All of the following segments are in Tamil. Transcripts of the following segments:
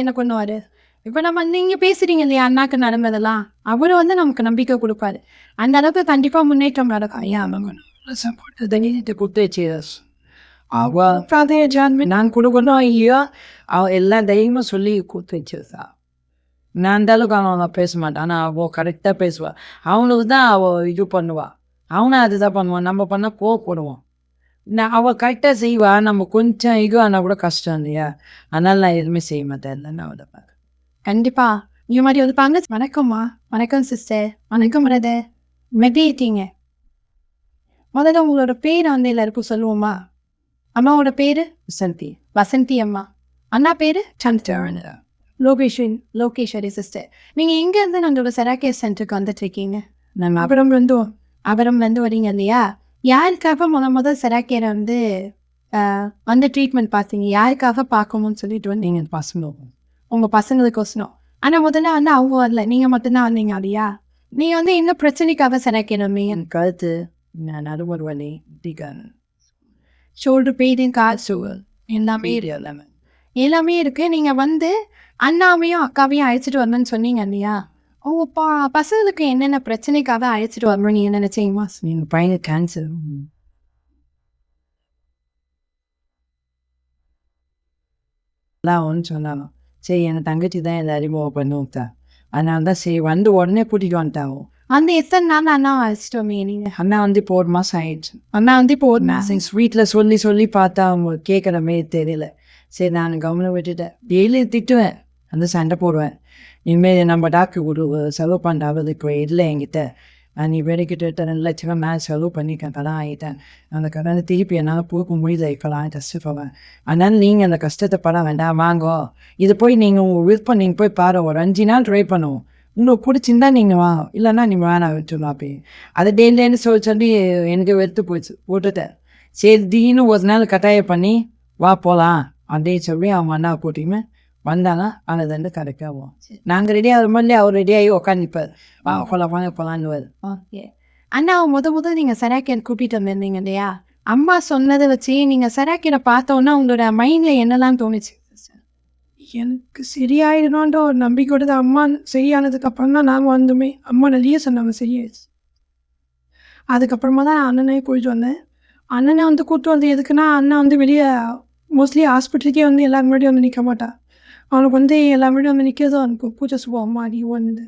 என்ன பண்ணுவாரு? இப்ப நம்ம நீங்க பேசுறீங்க இல்லையா? அண்ணாக்கு நடந்ததெல்லாம். அவரு வந்து நமக்கு நம்பிக்கை குடுப்பாரு. அந்த அளவுக்கு கண்டிப்பா முன்னேற்றம் நடக்கும். ஐயா அவங்க சப்போர்ட் தைரியத்தை கொடுத்து வச்சு அவ ஜான்மி நான் கொடுக்கணும் ஐயோ அவ எல்லாம் தைரியமாக சொல்லி கொடுத்து வச்சிருந்தா. நான் அந்த அளவுக்கு அவன் பேச மாட்டான். ஆனால் அவள் கரெக்டாக பேசுவாள். அவனுக்கு தான் அவள் இது பண்ணுவாள். அவனும் அதுதான் பண்ணுவான். நம்ம பண்ணால் கோவப்படுவான். நான் அவள் கரெக்டாக செய்வா. நம்ம கொஞ்சம் இது ஆனால் கூட கஷ்டம் இல்லையா? அதனால் நான் எதுவுமே செய்ய மாட்டேன். இல்லைன்னு அவளை பார்க்க கண்டிப்பா. இந்த மாதிரி ஒரு பாங்க. வணக்கம்மா. வணக்கம் சிஸ்டர். வணக்கம் பிரதர். எப்படி இருக்கீங்க? முதல்ல உங்களோட பேர் வந்து எல்லாருக்கும் சொல்லுவோமா? அம்மாவோட பேரு வசந்தி. வசந்தி அம்மா. அண்ணா பேரு சந்திரன். லோகேஸ்வரி சிஸ்டர். நீங்க எங்க இருந்து நம்மளோட செராகே சென்டருக்கு வந்துட்டு இருக்கீங்க? நம்ம அபரம் வந்து வரீங்க இல்லையா? யாருக்காக முதல் செராக்கேரை வந்து ட்ரீட்மெண்ட் பார்த்தீங்க? யாருக்காக பார்க்கணும்னு சொல்லிட்டு வந்து நீங்கள் பசங்க உங்க பசங்களுக்கோசனம். ஆனா முதல்ல வந்து அவங்க வரல, நீங்க மட்டும்தான் வந்தீங்க இல்லையா? நீங்க வந்து என்ன பிரச்சனைக்காக செராக்கேர் வந்தீங்க? என் கருத்து நான் நடுவர் வலி டிகன் ஷோல்டர் பெயின், காசு எல்லாமே எல்லாமே இருக்கு. நீங்க வந்து அண்ணாவையும் அக்காவையும் அழைச்சிட்டு வரணும்னு சொன்னீங்க இல்லையா? உங்க பசங்களுக்கு என்னென்ன பிரச்சனைக்காக அழைச்சிட்டு வரணும் நீங்க நினைச்சீங்கம்மா? எங்கள் பையனுக்கு கேன்சர் எல்லாம் ஒன்று சொன்னாங்க. சரி என் தங்கச்சி தான் எந்த அறிமுகம் பண்ணி விட்டா. அதனால தான் சரி வந்து உடனே கூட்டிகிட்டு வந்துட்டாவும். அந்த எத்தனை நாள் அண்ணா அழைச்சிட்டு வந்தீங்க நீங்க? அண்ணா வந்து இப்போ 1 மாதம் ஆயிடுச்சு. அண்ணா வந்து இப்போ 1 மாதம் வீட்டில் சொல்லி பார்த்தா அவங்க கேட்குற மாரி தெரியல. சரி நான் கவனம் விட்டுட்டேன். டெய்லி திட்டுவேன், வந்து சண்டை போடுவேன். இனிமேல் நம்ம டாக்டர் செலவு பண்ணுறது இப்போ இல்லை என்கிட்ட. நீ வேலைக்கிட்ட 2 லட்சம் நான் செலவு பண்ணிட்டேன், கடன் ஆகிட்டேன். அந்த கடனை திருப்பி என்னால் கொடுக்க முடியல, இப்போலாம் கஷ்டப்படுவேன். அதனால் நீங்கள் அந்த கஷ்டத்தை பட வேண்டாம், வாங்கோ இது போய் நீங்கள் உங்கள் விருப்பம் நீங்கள் போய் பாரு, ஒரு 5 நாள் ட்ரை பண்ணுவோம், உங்களுக்கு பிடிச்சிருந்தா நீங்கள் வா, இல்லைன்னா நீ வேணாம் வச்சுடலாம் அப்படி. அதை டெய்லின்னு சொல்லி எனக்கு வெறுத்து போயிடுச்சு, போட்டுட்டேன். சரி திடீர்னு ஒரு நாள் கட்டாயம் பண்ணி வா போகலாம் அப்படின்னு சொல்லி அவங்க அண்ணா கூட்டியுமே வந்தாங்க. அது வந்து கரெக்டாகும். நாங்கள் ரெடி ஆகிற மாதிரி அவர் ரெடியாகி உட்காந்துப்பார். போகலான்னு. ஓகே அண்ணா, முதல் நீங்கள் செராக்கேர் கூட்டிகிட்டு வந்திருந்தீங்க இல்லையா? அம்மா சொன்னதை வச்சு நீங்கள் செராக்கேரை பார்த்தோன்னா உங்களோட மைண்டில் என்னெல்லாம் தோணுச்சு? எனக்கு சரியாயிடணுன்ற ஒரு நம்பிக்கையோட தான். அம்மா சரியானதுக்கு அப்புறம் தான் நாங்கள் வந்துமே. அம்மா நிறைய சொன்னாங்க சரியாயிடுச்சு. அதுக்கப்புறமா தான் அண்ணனே கூட்டிட்டு வந்தேன். அண்ணனை வந்து கூப்பிட்டு வந்து எதுக்குன்னா, அண்ணன் வந்து வெளியே மோஸ்ட்லி ஹாஸ்பிட்டலுக்கே வந்து எல்லாரும் முன்னாடியும் வந்து நிற்க மாட்டான். அவனுக்கு வந்து எல்லா முன்னாடியும் வந்து நிற்கிறதும் அவனுக்கு பூஜை சுபம் அம்மா நீ வந்து.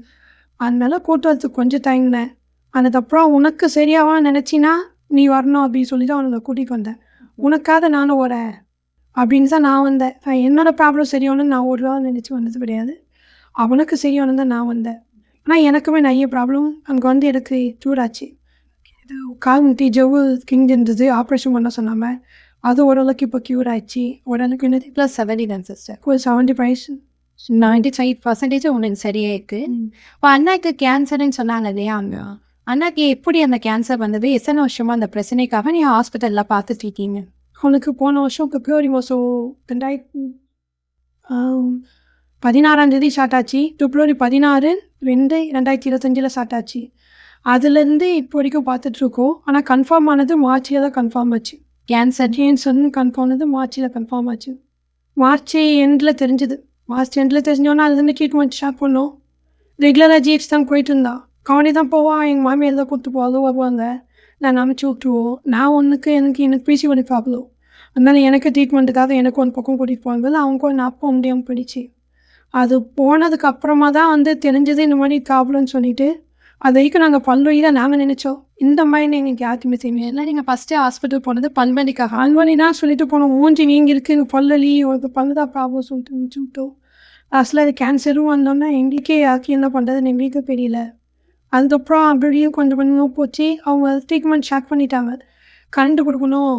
அதனால கூப்பிட்டு வரதுக்கு கொஞ்சம் டைம்னேன். அதுக்கப்புறம் உனக்கு சரியாவான்னு நினச்சின்னா நீ வரணும் அப்படின்னு சொல்லி தான் அவனை கூட்டிகிட்டு வந்தேன். உனக்காக நானும் வரேன் அப்படின்னு தான் நான் வந்தேன். என்னோடய ப்ராப்ளம் சரியாகணும்னு நான் ஒரு நாள் நினச்சி வந்தது கிடையாது. அவனுக்கு சரியாகணும் தான் நான் வந்தேன். ஆனால் எனக்குமே நிறைய ப்ராப்ளம் அங்கே வந்து எனக்கு சூடாச்சு. இது கால் முட்டி ஜவ்வு கிங் இருந்தது, ஆப்ரேஷன் பண்ண சொன்னாமல். அது ஓரளவுக்கு இப்போ க்யூர் ஆயிடுச்சு. உடனுக்கு என்ன ப்ளஸ் 70 சிஸ்டர், 70% 95% உங்களுக்கு சரியாக இருக்குது. இப்போ அண்ணாக்கு கேன்சர்ன்னு சொன்னாங்க இல்லையா? அண்ணாக்கு எப்படி அந்த கேன்சர் வந்தது? எத்தனை வருஷமாக அந்த பிரச்சனைக்காக நீங்கள் ஹாஸ்பிட்டலில் பார்த்துட்டு இருக்கீங்க? அவனுக்கு போன வருஷம் பிப்ரவரி மாதம் 2016 ஸ்டார்ட் ஆச்சு. பிப்ரவரி 16/2/2025 ஸ்டார்ட் ஆச்சு. அதுலேருந்து இப்போ வரைக்கும் பார்த்துட்ருக்கோம். ஆனால் கன்ஃபார்ம் ஆனது மார்ச்சில் தான் கன்ஃபார்ம் ஆச்சு. கேன்சர்னு கன்ஃபார்ம் ஆனது மார்ச்சில் கன்ஃபார்ம் ஆச்சு. மார்ச் எண்டில் தெரிஞ்சுது. மார்ச் எண்டில் தெரிஞ்சோன்னா அதுலேருந்து ட்ரீட்மெண்ட் ஸ்டார்ட் பண்ணோம். ரெகுலராக ஜிஹெச் தான் போயிட்டு இருந்தான். கவனி தான் போவான். எங்கள் மாமியார் தான் கூப்பிட்டு போவாலும் வருவாங்க. நான் அமைச்சு விட்டுருவோம். நான் எனக்கு பிசிஓடி ப்ராப்ளம். அதனால் எனக்கு ட்ரீட்மெண்ட்டுக்காக எனக்கு ஒரு பக்கம் கூட்டிகிட்டு போவாங்க. அவங்க நான் அப்போ முடியாமல் போயிடுச்சு. அது போனதுக்கு அப்புறமா தான் வந்து தெரிஞ்சது இந்த மாதிரி ப்ராப்ளம்னு சொல்லிட்டு. அது வரைக்கும் நாங்கள் பல்வழி தான் நாங்கள் நினச்சோம். இந்த மாதிரி எங்களுக்கு யாருக்குமே தெரியும். இல்லை, நீங்கள் ஃபஸ்ட்டு ஹாஸ்பிட்டல் போனது பல்வலிக்காக. பல்வலி தான் சொல்லிட்டு போனோம். மூஞ்சி நீங்கள் இருக்குது பல்வலி ஒரு பல்லு தான் ப்ராப்ளம் சொல்லிட்டு முடிச்சு விட்டோம். லாஸ்ட்டில் அது கேன்சரும் வந்தோன்னா எங்களுக்கே யாருக்கு என்ன பண்ணுறதுன்னு எங்களுக்கு தெரியல. அதுக்கப்புறம் அப்படியே கொஞ்சம் போச்சு. அவங்க ட்ரீட்மெண்ட் ஸ்டார்ட் பண்ணிட்டாங்க. கரண்ட்டு கொடுக்கணும்,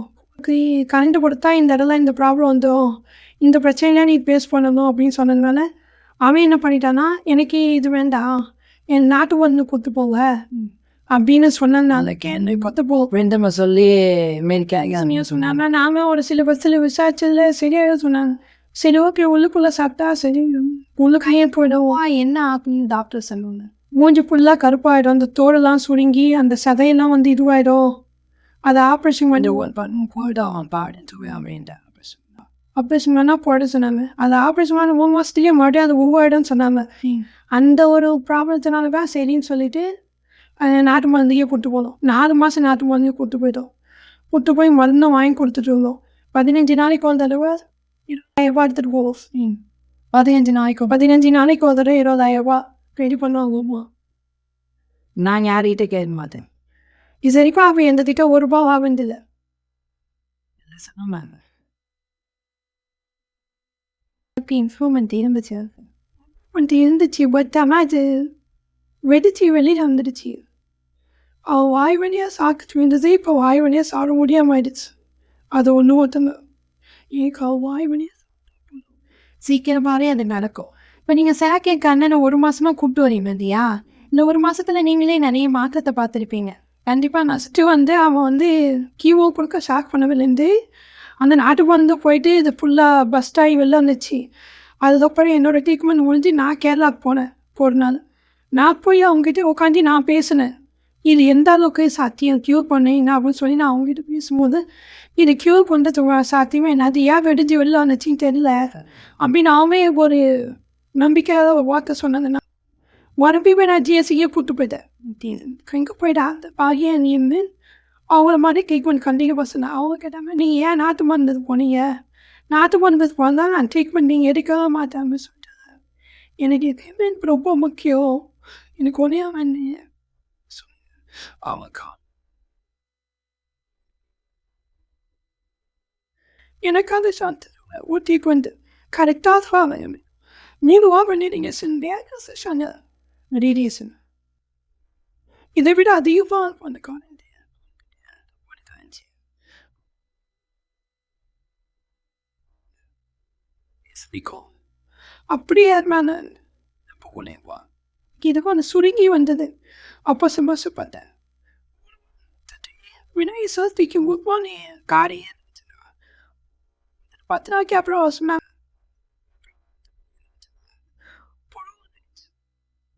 கரண்ட்டு கொடுத்தா இந்த இடத்துல இந்த ப்ராப்ளம் வந்துடும், இந்த பிரச்சனைலாம் நீ ஃபேஸ் பண்ணணும் அப்படின்னு சொன்னதுனால அவன் என்ன பண்ணிட்டான்னா, எனக்கு இது வேண்டாம், என் நாட்டு மருந்து கொடுத்து போங்க அப்படின்னு சொன்னதுனால என்னை கொத்து போ வேண்டாம சொல்லி சொன்னாங்க. நாங்கள் ஒரு சில பஸ்ஸில் விசாரிச்சதில் சரியாக சொன்னாங்க. சரி ஓகே, உள்ளுக்குள்ளே சாப்பிட்டா சரி உள்ளுக்கையே போயிடுவோம். என்ன அப்படின்னு டாக்டர் சொல்லுவாங்க. மூஞ்சி ஃபுல்லாக கருப்பாயிடும், அந்த தோடெல்லாம் சுருங்கி அந்த சதையெல்லாம் வந்து இதுவாயிடும், அதை ஆப்ரேஷன் பண்ணி போயிடும் பாடுன்னு அப்படின்ட்டு ஆப்ரேஷன் ஆப்ரேஷன் பண்ணால் போட சொன்னாங்க. அது ஆப்ரேஷன் பண்ண 3 மாதத்துலேயே மறுபடியும் அது உருவாயிடும்னு சொன்னாங்க. அந்த ஒரு ப்ராப்ளத்தினால தான் சரின்னு சொல்லிட்டு நாட்டு மருந்தையே கூட்டு போனோம். 4 மாதம் நாட்டு மருந்தையே கூட்டு போயிட்டோம். கூட்டு போய் மருந்தும் வாங்கி கொடுத்துட்டு இருந்தோம். 15 நாளைக்கு ஒரு தடவை 20,000 எடுத்துகிட்டு போவோம். 15 நாளைக்கு 15 நாளைக்கு ஒரு தடவை 20,000 ரெடி பண்ணுவாங்க. நான் யார்கிட்ட கேட்க மாட்டேன். இது வரைக்கும் அவன் எந்த திட்டம் 1 ரூபா ஆகுதில்லை. சொன்னாங்க இன்ஃபார்மெண்ட் இருந்துச்சு. இருந்துச்சு. பட் ஆனால் அது வெடிச்சு வெளியில் வந்துடுச்சு. அவள் வாய் வழியாக சாப்பிட்டு இருந்தது. இப்போ வாய் வழியாக சாப்பிட முடியாமல் ஆயிடுச்சு. அது ஒன்று ஒருத்தங்க எனக்கு அவள் வாய் வழியாக சீக்கிரமாகவே அது நடக்கும். இப்போ நீங்கள் சேக்கைக்கு அண்ணனை 1 மாதமாக கூப்பிட்டு வரீங்க இல்லையா? இந்த 1 மாதத்தில் நீங்களே நிறைய மாற்றத்தை பார்த்துருப்பீங்க. கண்டிப்பாக நஷ்டம் வந்து அவன் வந்து கீவோ கொடுக்க ஷாக் பண்ணவில்லேருந்து அந்த நாட்டு மருந்து போயிட்டு இது ஃபுல்லாக பஸ்ட் ஆகி வெளில வந்துச்சு. அதுக்கப்புறம் என்னோடய ட்ரீட்மெண்ட் முடிஞ்சு நான் கேரளாவுக்கு போனேன். ஒரு நாள் நான் போய் அவங்ககிட்ட உட்காந்து நான் பேசினேன். இது எந்த அளவுக்கு சாத்தியம் க்யூர் பண்ணீங்க அப்படின்னு சொல்லி நான் அவங்ககிட்ட பேசும்போது இது க்யூர் பண்ணுறதுக்கு சாத்தியமே என்ன, அது ஏன் வெடிஞ்சு வெளில வந்துச்சுன்னு தெரியல அப்படின்னு அவன் ஒரு நம்பிக்கையாக ஒரு வார்த்தை சொன்னதுன்னா மறுபடியும் நான் ஜிஎஸ்சியே கூப்பிட்டு போயிட்டேன். எங்கே போயிட்டா அந்த பையன் இருந்து அவங்கள மாதிரி ட்ரீட்மெண்ட் கண்டிப்பாக சொன்னேன். அவங்க கேட்டாங்க நீ ஏன் நாட்டு மருந்துக்கு போனீங்க, நாட்டு மருந்துக்கு போனால் நான் ட்ரீட்மெண்ட் நீங்கள் எடுக்கவே மாட்டேன்னு சொல்லிட்டாங்க. எனக்கு ட்ரீட்மெண்ட் ரொம்ப முக்கியம், எனக்கு ஒன்றே வேண்டிய அவங்கக்கா எனக்கு அந்த சாத்திர ஒரு ட்ரீட்மெண்ட் கரெக்டாக சொல்லுங்க நீங்களும் பண்ணிடுங்க சொன்ன ரேடியேஷன் இதை விட அதிகமாக இருக்கும் அந்த காலேஜ். அப்படியே மேலே போகலேவா இதுக்கும் அந்த சுருங்கி வந்தது. அப்போ சும்மாசு பார்த்தேன் வினய் சோதிக்கு முக்கியமான காரியம் 10 நாளைக்கு அப்புறம் சொன்னாங்க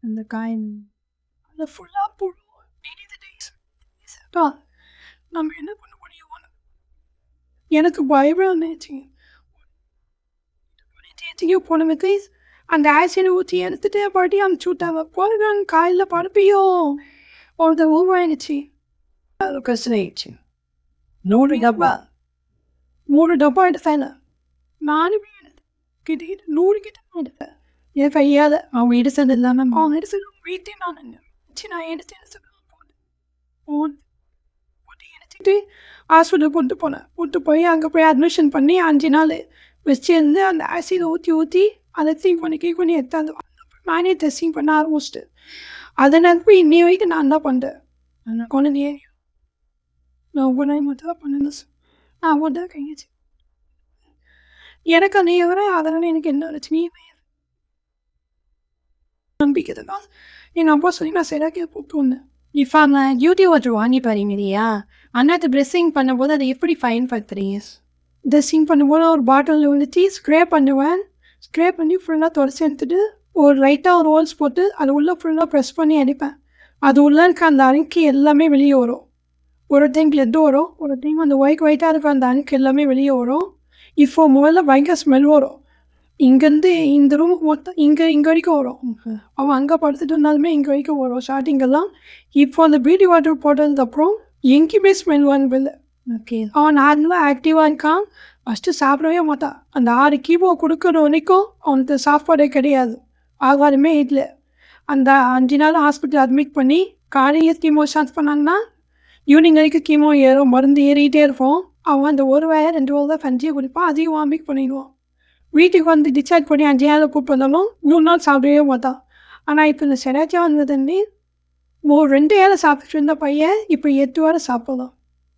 அந்த காயின் அது ஃபுல்லாக புழு நம்ம என்ன பண்ண முடியும். எனக்கு பயமாக இருந்துச்சு. போனவங்க அந்த ஆசிட் ஊற்றி எடுத்துட்டு பாட்டி அனுப்பிச்சி விட்டாங்க. போனவங்க காலையில் படுப்பியோ ஒரு ஊவாயிடுச்சு. அது கஷ்டமாயிடுச்சு. 100 டப்பா எடுத்தேன். நானுமே கிட்ட 100 கிட்ட எடுத்தேன். என் கையால் அவங்க எடுத்தது இல்லாமல் அவங்க எடுத்தது வீட்டே நான் நான் எடுத்து எடுத்துக்கிட்டு ஹாஸ்பிட்டல் கொண்டு போய் அங்கே போய் அட்மிஷன் பண்ணி 5 நாள் வச்சிருந்து அந்த ஆசிட் ஊற்றி அதை க்ளீன் பண்ணி எடுத்தாந்து நானே டெஸ்டிங் பண்ண ஆரம்பிச்சிட்டு அதை நான் போய் இன்னி வரைக்கும் நான் தான் பண்ணுறேன். குழந்தையே நான் ஒவ்வொரு மட்டும் தான் பண்ணேன். நான் ஒவ்வொரு கையாச்சு எனக்கு நீ வர அதனால எனக்கு என்ன பிரச்சனையும் நம்பிக்கை தான். எங்கள் அப்பா சொல்லி நான் சரியாக கூப்பிட்டு வந்தேன். இப்போ நான் யூடியூப் ஒருத்தர் வாங்கி பாருங்க இல்லையா? அண்ணாத்து ப்ரெஸ்ஸிங் பண்ணும்போது அதை எப்படி பயன்படுத்துறீங்க? ட்ரெஸ்ஸிங் பண்ணும்போது ஒரு பாட்டிலில் வந்துட்டு ஸ்க்ரே பண்ணுவேன். ஸ்க்ரே பண்ணி ஃபுல்லாக தொடச்சி எடுத்துகிட்டு ஒரு லைட்டாக ஒரு ஹோல்ஸ் போட்டு அது உள்ளே ஃபுல்லாக ப்ரெஸ் பண்ணி அடிப்பேன். அது உள்ளே இருக்க அந்த அணுக்கு எல்லாமே வெளியே வரும். ஒரு டைம் லெட்டு வரும், ஒரு டைம் அந்த ஒயிட்டாக இருக்க அந்த அணுக்கு எல்லாமே வெளியே வரும். இப்போ முதல்ல பயங்கர ஸ்மெல் வரும். இங்கேருந்து இந்த ரூம் மொத்தம் இங்கே வரைக்கும் வரும். அவன் அங்கே படுத்துட்டு இருந்தாலுமே இங்கே வரைக்கும் வரும் ஸ்டார்டிங்கெல்லாம். இப்போ அந்த பியூட்டி வாட்டர் போட்டதுக்கப்புறம் எங்கேயுமே ஸ்மெல் வரவில்லை. ஓகே, அவன் நார்மலாக ஆக்டிவாக இருக்கான். ஃபஸ்ட்டு சாப்பிடவே மாட்டான். அந்த 6 கீமோ கொடுக்குற வரைக்கும் அவனுக்கு சாப்பாடே கிடையாது, ஆகாரமே இல்லை. அந்த 5 நாள் ஹாஸ்பிட்டல் அட்மிட் பண்ணி காலையில் கீமோ ஸ்டார்ட் பண்ணாங்கன்னா ஈவினிங் வரைக்கும் கீமோ ஏறும், மருந்து ஏறிக்கிட்டே இருப்போம். அவன் அந்த 1 வேளை 2 வேளை தான் கஞ்சியை குடிப்பான், அதையும் வாமிட் பண்ணிடுவான். வீட்டுக்கு வந்து டிஸ்சார்ஜ் பண்ணி 5 நாள் கூப்பிட்டு வந்தாலும் 3 நாள் சாப்பிடவே மாட்டான். ஆனால் இப்போ இந்த செடாச்சியாக வந்ததுன்னு 2 வேளை சாப்பிட்டு இருந்த பையன் இப்போ 8 வேளை சாப்பிடலாம்.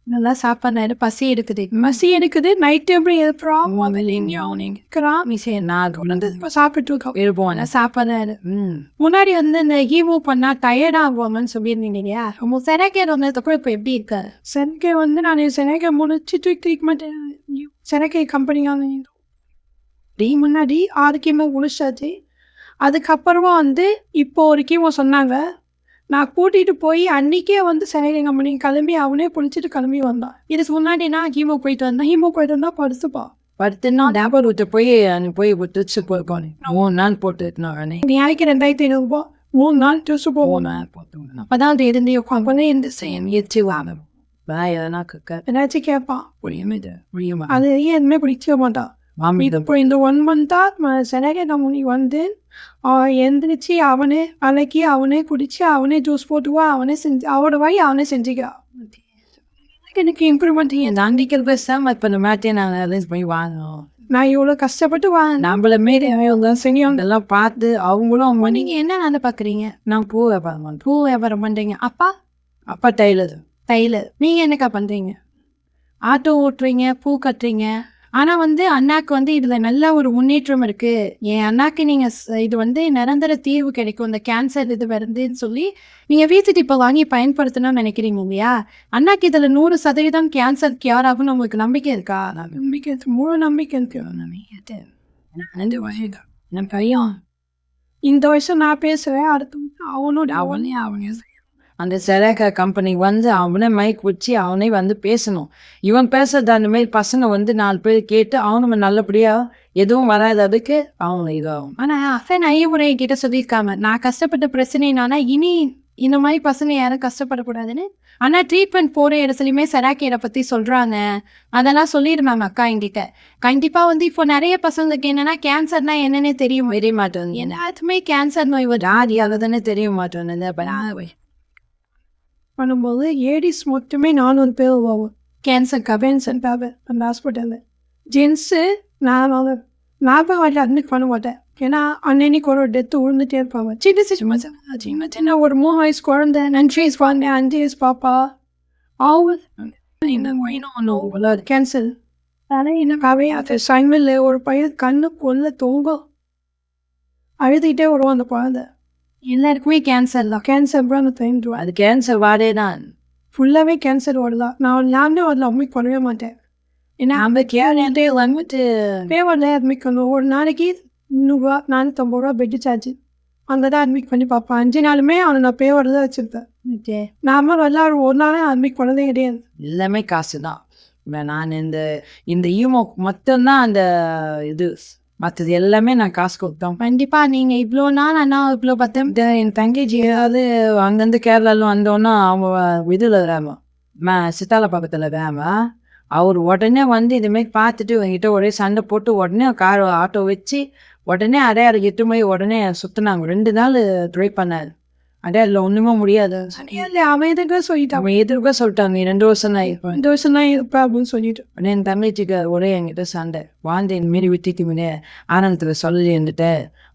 நல்லா சாப்பாடு பசி எடுக்குது. நைட்டு எப்படி எழுப்புறான் இப்போ சாப்பிட்டு இருக்கோம். இருப்போம் சாப்பாடு. முன்னாடி வந்து இந்த ஹீமோ பண்ணால் டயர்ட் ஆகுவாங்கன்னு சொல்லியிருந்தீங்க இல்லையா? உங்க செனக்கே வந்ததுக்கப்புறம் இப்போ எப்படி இருக்கு? செனக்கே வந்து நான் செனக்கை முடிச்சுட்டு ட்ரீட்மெண்ட் செனக்கை கம்பெனியாக முன்னாடி 6 கீமோ முடிச்சாச்சு. அதுக்கப்புறமா வந்து இப்போ ஒரு கீமோ சொன்னாங்க. நான் கூட்டிகிட்டு போய் அன்றைக்கே வந்து சென்னை கம்பெனி கிளம்பி அவனே குளிச்சுட்டு கிளம்பி வந்தான். இதுக்கு முன்னாடி நான் ஹீமோ போயிட்டு வந்தேன் படுத்துப்பான். 10 நாள் ஞாபகம் விட்டு போய் போய் விட்டுச்சு போயிருக்கோம் 3 நாள் போட்டுனே நாளைக்கு 2500 3 நாள் ட்ரெஸ் போவோம் போட்டு அப்பதான் அது இருந்து உட்காந்து இந்த செய்யணும் எச்சு வாங்க பாய் எதனா என்னாச்சும் கேட்பான் புரியுமா அது எதுவுமே பிடிக்க மாட்டான் மாமி இப்போ இந்த 1 மந்த்தா செனகே முனி வந்து எந்திரிச்சு அவனே அன்னைக்கு அவனே குடிச்சு அவனே ஜூஸ் போட்டுவா அவனே செஞ்சு அவனோட வாய் அவனே செஞ்சுக்கா எனக்கு இம்ப்ரூவ்மெண்ட் நாண்டிக்கல் பேச இப்போ இந்த மாட்டேன் நான் அரேஞ்ச் பண்ணி வாங்கணும் நான் இவ்வளோ கஷ்டப்பட்டு நம்மள மாரி தான் செய்யும் இதெல்லாம் பார்த்து அவங்களும் நீங்கள் என்ன வேலை பார்க்குறீங்க? நான் பூ வியாபாரம் பண்ணுறேன். பூ வியாபாரம் பண்ணுறீங்க. அப்பா அப்பா டெய்லர். நீங்கள் என்னக்கா பண்ணுறீங்க? ஆட்டோ ஓட்டுறீங்க, பூ கட்டுறீங்க. ஆனால் வந்து அண்ணாக்கு வந்து இதில் நல்ல ஒரு முன்னேற்றம் இருக்குது. என் அண்ணாக்கு நீங்கள் இது வந்து நிரந்தர தீர்வு கிடைக்கும் இந்த கேன்சர் இது வருதுன்னு சொல்லி நீங்கள் வீட்டுக்கு இப்போ வாங்கி பயன்படுத்தணும்னு நினைக்கிறீங்க இல்லையா? அண்ணாக்கு இதில் 100% கேன்சர் கியூர் ஆகும்னு உங்களுக்கு நம்பிக்கை இருக்கா? நம்பிக்கை முழு நம்பிக்கை இருக்கு. என் பையன் இந்த வருஷம் நான் பேசுகிறேன், அடுத்த அவனோட அவங்க அந்த செலக கம்பெனி வந்து அவனே மைக் வச்சு அவனே வந்து பேசணும். இவன் பேசுறது அந்த மாதிரி பசங்க வந்து 4 பேர் கேட்டு அவனும் நல்லபடியாக எதுவும் வராது அதுக்கு அவங்க இதாகும். ஆனால் அஃபன் ஐயமுறை கிட்ட சொல்லியிருக்காங்க, நான் கஷ்டப்பட்ட பிரச்சனைனால இனி இந்த மாதிரி பசங்க யாரும் கஷ்டப்படக்கூடாதுன்னு. ஆனால் ட்ரீட்மெண்ட் போகிற இடத்துலையுமே செராக்கீரை பற்றி சொல்கிறாங்க. அதெல்லாம் சொல்லியிருந்தாங்க அக்கா என்கிட்ட. கண்டிப்பாக வந்து இப்போ நிறைய பசங்களுக்கு என்னென்னா கேன்சர்னால் என்னென்னே தெரிய மாட்டேன். எல்லாத்துக்குமே கேன்சர் நோய் ராதி அதை தானே தெரிய மாட்டேன். பண்ணும்போது ஏடிஸ் மட்டுமே 400 பேர் போவோம் கேன்சருக்காக அந்த ஹாஸ்பிட்டலில். ஜென்ஸு நான் வாட்டி அட்மிட் பண்ண மாட்டேன். ஏன்னா அன்னைக்கு ஒரு டெத்து விழுந்துட்டே இருப்பாங்க. சின்ன சின்ன ஒரு 3 வயசு குழந்தை, 5 வயசு குழந்தை, 5 வயசு பாப்பா, அவங்க கேன்சர். ஆனால் என்னக்காகவே அது சைமில் ஒரு பையன் கண்ணு கொல்ல தூங்கும் அழுதுகிட்டே வருவோம் அந்த குழந்தை. எல்லாருக்குமே கேன்சர் தான். கேன்சர் தான் தெரிஞ்சுவேன். அது கேன்சர் வாடே தான் ஃபுல்லாகவே கேன்சர் வார்டு தான். நான் அதில் அட்மிட் பண்ணவே மாட்டேன். ஏன்னா அந்த கேரளே வந்துட்டு பேவரில் அட்மிட் பண்ணுவோம். ஒரு நாளைக்கு 300 450 ரூபா பெட்டு சார்ஜ். அங்கே தான் அட்மிட் பண்ணி பார்ப்பேன். 5 நாளுமே அவனை நான் பேவரில் தான் வச்சுருப்பேன். நார்மல் எல்லாரும் ஒரு நாளே அட்மிட் பண்ணதே கிடையாது. எல்லாமே காசு தான். நான் இந்த ஈமோ மட்டும்தான் அந்த இது, மற்றது எல்லாமே நான் காசு கொடுத்தோம். கண்டிப்பாக நீங்கள் இவ்வளோ நாள் அண்ணா இவ்வளோ பார்த்தேன். என் தங்கச்சி ஏதாவது அங்கேருந்து கேரளாலும் வந்தோன்னா அவங்க இதில் வேமா சித்தால பக்கத்தில் வேமா அவர் உடனே வந்து இதுமாரி பார்த்துட்டு என்கிட்ட ஒரே சண்டை போட்டு உடனே ஆட்டோ வச்சு உடனே அடையாறு 8 மணி உடனே சுற்றினாங்க. 2 நாள் ட்ரை பண்ணாரு. அடையாறில் ஒன்றுமே முடியாது. அவன் எதுக்காக சொல்லிட்டான். அவன் எதுக்காக சொல்லிட்டாங்க 2 வருஷம் தான் இருப்பேன், 2 வருஷம் தான் இருப்பேன் அப்படின்னு சொல்லிட்டு. உடனே என் தங்கச்சிக்கு ஒரே என்கிட்ட சண்டை வாழ்ந்து இந்த மாரி விட்டுட்டு முன்னே ஆனந்தத்தில் சொல்லி இருந்துட்ட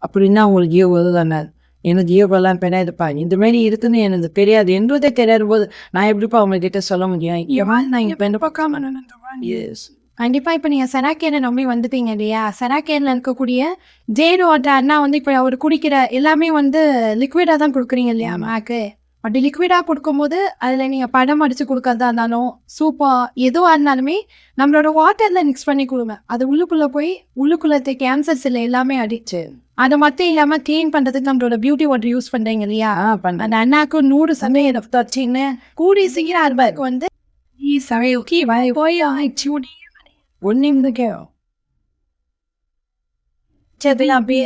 அப்படின்னா உங்களுக்கு ஈவ் வருதானார். எனக்கு ஈவெல்லாம் பெண்ணாதுப்பா இந்த மாதிரி இருக்குன்னு எனக்கு தெரியாது, என்றதே தெரியாத போது நான் எப்படிப்பா அவங்கக்கிட்ட சொல்ல முடியும். நான் இங்கே பெண்ணை பார்க்காம எஸ் கண்டிப்பாக இப்போ நீங்கள் செராக்கேரை நம்பி வந்துட்டீங்க இல்லையா? செராக்கேரில் இருக்கக்கூடிய ஜேடு வாட்டர் அண்ணா வந்து இப்போ அவர் குடிக்கிற எல்லாமே வந்து லிக்விடாக தான் கொடுக்குறீங்க இல்லையா அம்மாக்கு? அப்படி லிக்விடாக கொடுக்கும்போது அதில் நீங்கள் படம் அடித்து கொடுக்கறதா இருந்தாலும் சூப்பாக எதுவாக இருந்தாலுமே நம்மளோட வாட்டரில் மிக்ஸ் பண்ணி கொடுங்க. அது உள்ளுக்குள்ளே போய் உள்ளுக்குள்ளே கேன்சர் செல் எல்லாமே அடிச்சு அதை மட்டும் இல்லாமல் க்ளீன் பண்ணுறதுக்கு நம்மளோட பியூட்டி வாட்டர் யூஸ் பண்ணுறீங்க இல்லையா? அந்த அண்ணாக்கு 100% தச்சின்னு கூடி சீக்கிரம் அருபாய்க்கு வந்து போய் ஒன்றும் சரி அப்படியே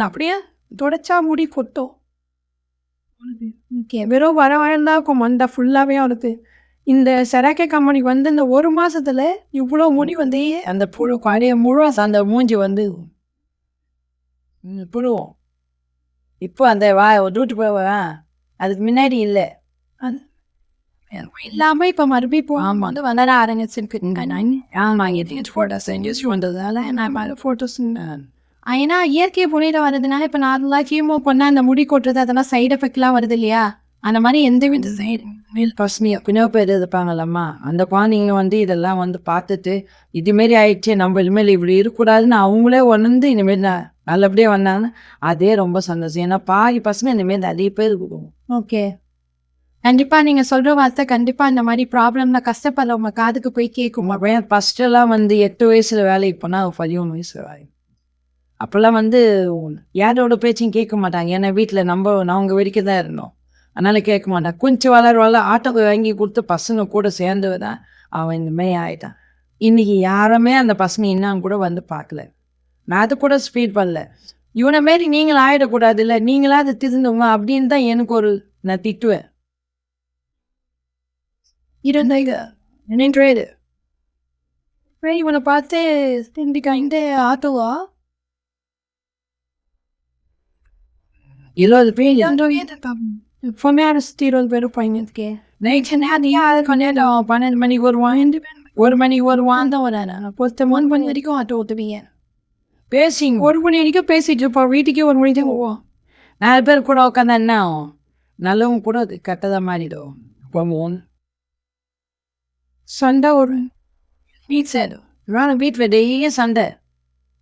அப்படியே தொடச்சா முடி கொட்டும். வெறும் வரவாழ்ந்தான் இருக்கும் மண்டை ஃபுல்லாகவே அவனுக்கு. இந்த செராக்கே கம்பெனிக்கு வந்து இந்த 1 மாதத்தில் இவ்வளோ முடி வந்து அந்த புழு குறைய முழு அந்த மூஞ்சி வந்து புழுவோம். இப்போ அந்த விட்டு போவேன், அதுக்கு முன்னாடி இல்லை இல்லாமல் இப்போ மறுபடியும் வந்து வளர ஆரம்பிச்சிருக்கு. வந்ததால நான் ஃபோட்டோஸ் ஏன்னா இயற்கை புனித வர்றதுனால இப்போ நார்மலாக கீமோ பண்ணால் அந்த முடி கொட்டுறது அதெல்லாம் சைடு எஃபெக்ட்லாம் வருது இல்லையா? அந்த மாதிரி எந்த வித சைடு பசுமையாக பின்னோ பேர் இருப்பாங்கல்லம்மா அந்த குழந்தைங்க வந்து இதெல்லாம் வந்து பார்த்துட்டு இதுமாரி ஆயிடுச்சு நம்ம இனிமேல் இப்படி இருக்கக்கூடாதுன்னு அவங்களே உணர்ந்து இனிமேல் நல்லபடியாக வந்தாங்கன்னா அதே ரொம்ப சந்தோஷம். ஏன்னா பாதி பசங்க இனிமேல் நிறைய பேர் இருக்கும். ஓகே, கண்டிப்பாக நீங்கள் சொல்கிற வார்த்தை கண்டிப்பாக இந்த மாதிரி ப்ராப்ளம்ல கஷ்டப்படுறவங்க காதுக்கு போய் கேட்கும். பையன் ஃபஸ்ட்டெல்லாம் வந்து 8 வயசில் வேலைக்கு போனால் 13 வயசில் வேலை. அப்போல்லாம் வந்து யாரோட பேச்சையும் கேட்க மாட்டாங்க. ஏன்னா வீட்டில் நாங்கள் வரைக்கும் தான் இருந்தோம், அதனால் கேட்க மாட்டான். கொஞ்சம் வளர ஆட்டோக்கு வாங்கி கொடுத்து பசங்க கூட சேர்ந்து தான் அவன் இந்த மாதிரி ஆகிட்டான். இன்னைக்கு யாருமே அந்த பசங்க இன்னும் கூட வந்து பார்க்கல. நான் அது கூட ஸ்பீட் பண்ணல. இவனை மாரி நீங்கள் ஆயிடக்கூடாது இல்லை, நீங்களாவது திருந்துங்க அப்படின்னு தான் எனக்கு ஒரு நான் திட்டுவேன். இருந்தாங்க நின்றாரு. இவனை பார்த்து சிந்திக்கா இந்த ஆட்டோவா 20 பேர் பொம்மையான சுற்றி 20 பேர் பையனுக்கு நைட்டு நேரத்தையா கொண்டாட 12 மணிக்கு வருவான், 1 மணிக்கு வருவான் தான் வரான். பொறுத்த 3 மணி வரைக்கும் ஆட்டோ ஓட்டுவீங்க. பேசிங்க 1 மணி வரைக்கும் பேசிட்டு இருப்போம். வீட்டுக்கே 1 மணிக்கு தான் போவோம். 4 பேர் கூட உட்காந்தா என்ன ஆகும்? நல்லவங்க கூட அது கெட்டதாக மாறிடும். போவோம் சண்டை ஒரு வீட்டில் டெய்லியும் சண்டை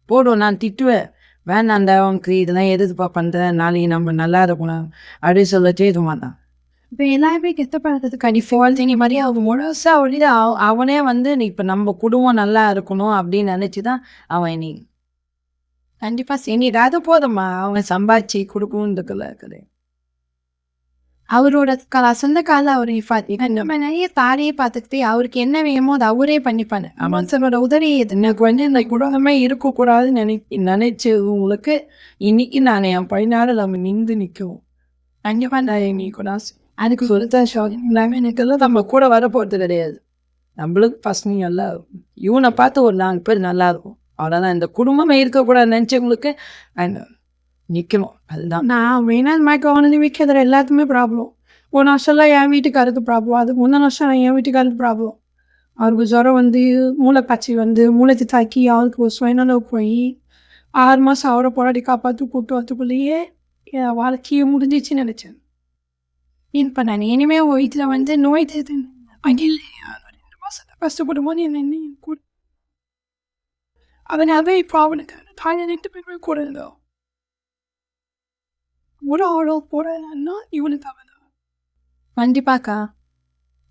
போடும். நான் திட்டுவேன், வேணாண்டா அவனுக்கு இதெல்லாம் எதுப்பா பண்ணுறேன், நாளைக்கு நம்ம நல்லா இருக்கணும் அப்படின்னு சொல்லிட்டே இது மாட்டான். இப்போ எல்லாருமே கெட்ட பழக்கத்துக்கு கண்டிப்பாக நீ மாதிரி அவங்க முழுசா ஒழிது அவனே வந்து இப்போ நம்ம குடும்பம் நல்லா இருக்கணும் அப்படின்னு நினச்சி தான் அவன் நீ கண்டிப்பாக சரி ஏதாவது போதும்மா அவன் சம்பாதிச்சு கொடுக்கணுன்றதுல இருக்குது. அவரோட சொந்த காலில் அவர் நம்ம நிறைய தாரையே பார்த்துக்கிட்டு அவருக்கு என்ன வேணுமோ அதை அவரே பண்ணிப்பாரு. மனுஷனோட உதவி எனக்கு வந்து இந்த குடும்பமே இருக்கக்கூடாதுன்னு நினைச்சு உங்களுக்கு இன்னைக்கு நான் என் பையனால நம்ம நின்று நிற்கவும் கண்டிப்பாக நான் எங்களுக்கு கூட அதுக்கு சொல்லித்தான் எல்லாமே எனக்கு நம்ம கூட வரப்போகிறது கிடையாது. நம்மளுக்கு பசங்க எல்லாம் இவனை பார்த்து ஒரு 4 பேர் நல்லா இருக்கும். அவ்வளோதான். இந்த குடும்பமே இருக்கக்கூடாது நினச்சவங்களுக்கு நிற்கணும். அதுதான் நான் வேணா இந்த மாதிரி கவனம் வைக்கிறதுல எல்லாத்துக்குமே ப்ராப்ளம். போன வருஷம்லாம் என் வீட்டுக்காரருக்கு ப்ராப்ளம், அது முந்தின வருஷம் என் வீட்டுக்காரருக்கு ப்ராப்ளம். அவருக்கு ஜுரம் வந்து மூளைப்பச்சி வந்து மூளைக்கு தாக்கி அவருக்கு ஒரு சுயநலவு போய் 6 மாதம் அவரை போராடி காப்பாற்றி கூப்பிட்டு வரத்துக்குள்ளேயே என் வாழ்க்கையை முடிஞ்சிச்சுன்னு நினச்சேன். இப்போ நான் இனிமேல் வீட்டில் வந்து நோய் அங்கே 2 மாதம் கஷ்டப்படுமோன்னு என்ன கூட அதனால இப்போ அவனுக்கு தாய் 2 பேருமே கூட இருந்தோம். ஒரு ஆளோ போகிறேன்னா இவனுக்கு அவன் கண்டிப்பாக்கா.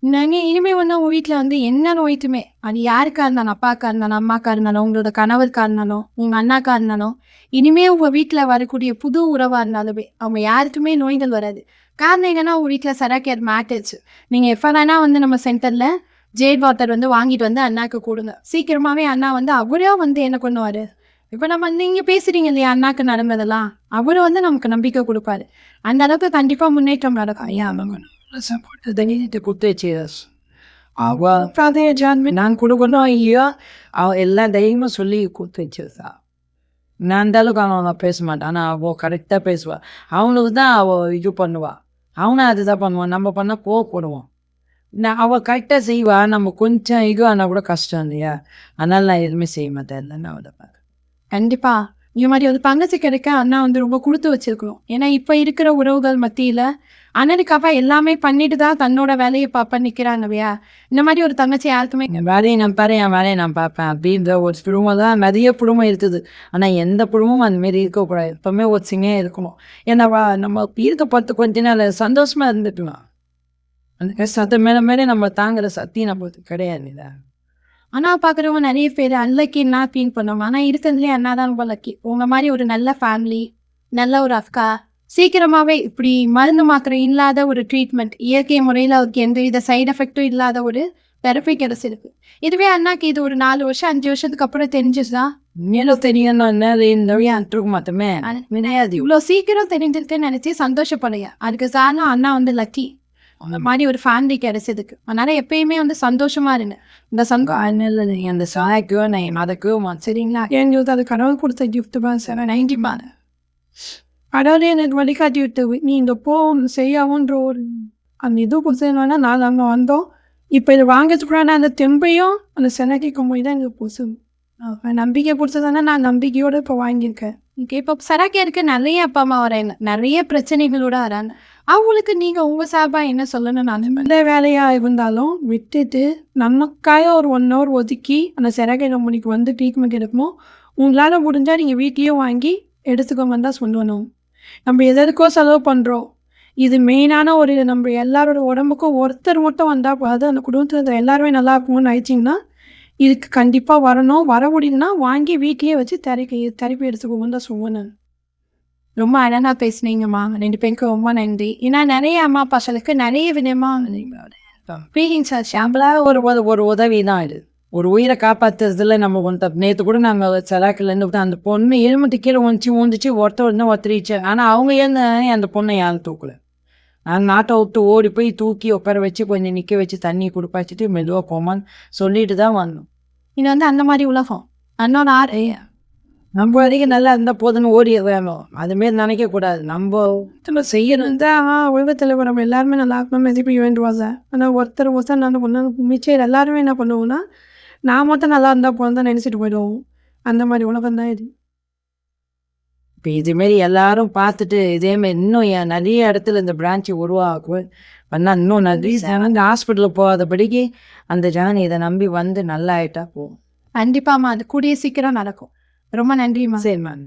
நாங்கள் இனிமேல் வந்து உங்கள் வீட்டில் வந்து என்ன நோய்த்துமே அது யாருக்கா இருந்தாலும், அப்பாக்கா இருந்தாலும், அம்மாக்கா இருந்தாலும், உங்களோட கணவருக்கா இருந்தாலும், உங்கள் அண்ணாக்கா இருந்தாலும், இனிமேல் உங்கள் வீட்டில் வரக்கூடிய புது உறவாக இருந்தாலுமே அவங்க யாருக்குமே நோய்கள் வராது. காரணம் என்னன்னா உங்கள் வீட்டில் சராக்கேர் மேட்டர்ஸ். நீங்கள் எப்போதானா வந்து நம்ம சென்டரில் ஜேட் வாட்டர் வந்து வாங்கிட்டு வந்து அண்ணாக்கு கொடுங்க. சீக்கிரமாகவே அண்ணா வந்து அவரே வந்து என்ன பண்ணுவார். இப்போ நம்ம நீங்கள் பேசுகிறீங்க இல்லையா அண்ணாக்கு நடந்ததெல்லாம், அவரும் வந்து நமக்கு நம்பிக்கை கொடுப்பாரு. அந்த அளவுக்கு கண்டிப்பாக முன்னேற்றம் நடக்கும். ஐயா சப்போர்ட் தனிட்டு குத்துச்சு அவ நான் கொடுக்கணும். ஐயோ அவ எல்லாம் தைரியமாக சொல்லி கொடுத்து வச்சிருந்தா. நான் அந்த அளவுக்கு அவன் பேச மாட்டான், ஆனால் அவள் கரெக்டாக பேசுவாள். அவனுக்கு தான் அவள் இது பண்ணுவாள், அவனும் அதுதான் பண்ணுவான். நம்ம பண்ணால் கோவப்படுவோம். நான் அவள் கரெக்டாக செய்வா. நம்ம கொஞ்சம் இது ஆனால் கூட கஷ்டம் இல்லையா, அதனால நான் எதுவுமே செய்ய மாட்டேன். இல்லைன்னு அவளை பார்க்க கண்டிப்பாக இந்த மாதிரி ஒரு தங்கச்சி கிடைக்க அண்ணா வந்து ரொம்ப கொடுத்து வச்சிருக்கணும். ஏன்னா இப்போ இருக்கிற உறவுகள் மத்தியில் அண்ணனுக்காக எல்லாமே பண்ணிட்டு தான் தன்னோட வேலையை பார்ப்ப நிற்கிறாங்க இல்லையா. இந்த மாதிரி ஒரு தங்கச்சி யாருக்குமே என் வேலையை நான் பாரு, என் வேலையை நான் பார்ப்பேன் அப்படின்ற ஒரு குடும்பம் தான் நிறைய குடும்பம் இருக்குது. ஆனால் எந்த குடும்பமும் அந்தமாரி இருக்கக்கூடாது. எப்பவுமே ஒச்சிங்கே இருக்கணும். ஏன்னா நம்ம இருக்க பார்த்து கொஞ்ச நாள் சந்தோஷமாக இருந்துக்கலாம். அந்த சத்த மேலே நம்ம தாங்குற சக்தி நம்மளுக்கு கிடையாது. இல்லை அண்ணா பார்க்குறவங்க நிறைய பேர் அன்லக்கின்னா ஃபீல் பண்ணுவாங்க. ஆனால் இருக்கிறதுலே அண்ணா தான் ரொம்ப லக்கி. உங்கள் மாதிரி ஒரு நல்ல ஃபேமிலி, நல்ல ஒரு அக்கா, சீக்கிரமாகவே இப்படி மருந்து மாத்திரை இல்லாத ஒரு ட்ரீட்மெண்ட், இயற்கை முறையில் அவருக்கு எந்த வித சைட் எஃபெக்டும் இல்லாத ஒரு தெரப்பி கிடச்சிருக்கு. இதுவே அண்ணாக்கு இது ஒரு 4 வருஷம் 5 வருஷத்துக்கு அப்புறம் தெரிஞ்சுதான் மேலும் தெரியும். மட்டுமே வினையாது இவ்வளோ சீக்கிரம் தெரிஞ்சிருக்குன்னு நினச்சி சந்தோஷப்படுங்க. அதுக்கு சாரணம் அண்ணா வந்து லக்கி. அந்த மாதிரி ஒரு ஃபேமிலி கிடைச்சதுக்கு. அதனால எப்பயுமே வந்து சந்தோஷமா இருங்க. இந்த சந்தோஷம் அந்த சாய்க்கோ நான் அதுக்கோ சரிங்களா. எங்களுக்கு அது கடவுள் கொடுத்த கிஃப்ட் தான் சார். 90 கடவுளே எனக்கு வழிகாட்டி விட்டு நீ இந்த செய்யவுன்ற ஒரு அந்த இது கொடுத்ததுனால நான் அங்கே வந்தோம். இப்போ இது வாங்கிறதுக்குறான அந்த தெம்பையும் அந்த செனக்கிக்கும் போய் தான் எங்களுக்கு புதுசு நம்பிக்கை கொடுத்ததானே நான் நம்பிக்கையோடு இப்போ வாங்கியிருக்கேன். இப்போ சராக்கியருக்கு நிறைய அப்பா அம்மா வராங்க, நிறைய பிரச்சனைகளோட வராங்க. அவங்களுக்கு நீங்கள் உங்கள் சார்பாக என்ன சொல்லணும்? நான் எந்த வேலையாக இருந்தாலும் விட்டுட்டு நமக்காக ஒரு 1 hour ஒதுக்கி அந்த சிறகை நம்மளுக்கு வந்து ட்ரீட்மெண்ட் எடுக்கணும். உங்களால் முடிஞ்சால் நீங்கள் வீட்டையே வாங்கி எடுத்துக்கோங்கன்னு தான் சொல்லணும். நம்ம எதற்கோ செலவு பண்ணுறோம். இது மெயினான ஒரு நம்ம எல்லாரோட உடம்புக்கும் ஒருத்தர் மட்டும் வந்தால் போகாது. அந்த குடும்பத்தில் எல்லாருமே நல்லா இருக்கும்னு நினச்சிங்கன்னா இதுக்கு கண்டிப்பாக வரணும். வர முடியும்னா வாங்கி வீட்டையே வச்சு தெரப்பி எடுத்துக்கோங்கன்னு தான் சொல்லுவேன். ரொம்ப அழகாக பேசுனீங்கம்மா. 2 பேருக்கும் ரொம்ப நன்றி. ஏன்னா நிறைய அம்மா பசங்களுக்கு நிறைய விதமாக ஒரு உதவி தான் இது. ஒரு உயிரை காப்பாற்றுறதுல நம்ம ஒன்று நேற்று கூட நாங்கள் செலாக்கிலேருந்து விட்டு அந்த பொண்ணு எலும்புட்டு கீழே ஊந்துச்சு ஒருத்தரிச்சு. ஆனால் அவங்க ஏன் அந்த பொண்ணை யாரும் தூக்கலை. நான் நாட்டை விட்டு ஓடி போய் தூக்கி உட்கார வச்சு கொஞ்சம் நிற்க வச்சு தண்ணி கொடுப்பாச்சிட்டு மெதுவாக போமான்னு சொல்லிட்டு தான் வந்தோம். இது வந்து அந்த மாதிரி உலகம். அன்னோட ஆறு நம்ம வரைக்கும் நல்லா இருந்தால் போதுன்னு ஓடி வேணும். அதுமாரி நினைக்கக்கூடாது. நம்ம செய்யணும். உலகத்தில் நம்ம எல்லாருமே நல்லா இருக்கணும் மதிப்பு வேண்டுவாங்க. ஆனால் ஒருத்தர் நான் பண்ண மிச்சம் எல்லாருமே என்ன பண்ணுவோம்னா நான் மட்டும் நல்லா இருந்தால் போதும் தான் நினச்சிட்டு போயிடுவோம். அந்த மாதிரி உலகம் தான் இது. இப்போ இதுமாரி எல்லாரும் பார்த்துட்டு இதேமாரி இன்னும் நிறைய இடத்துல இந்த பிரான்ச்சு உருவாக்குவேன் பண்ணால் இன்னும் நிறைய ஹாஸ்பிட்டலுக்கு போகாதபடிக்கு அந்த ஜானி இதை நம்பி வந்து நல்லா ஆகிட்டா போகும். கண்டிப்பாம்மா அது கூடிய சீக்கிரம் நடக்கும். ரொம்ப நன்றிம்மா. சரி மேம்.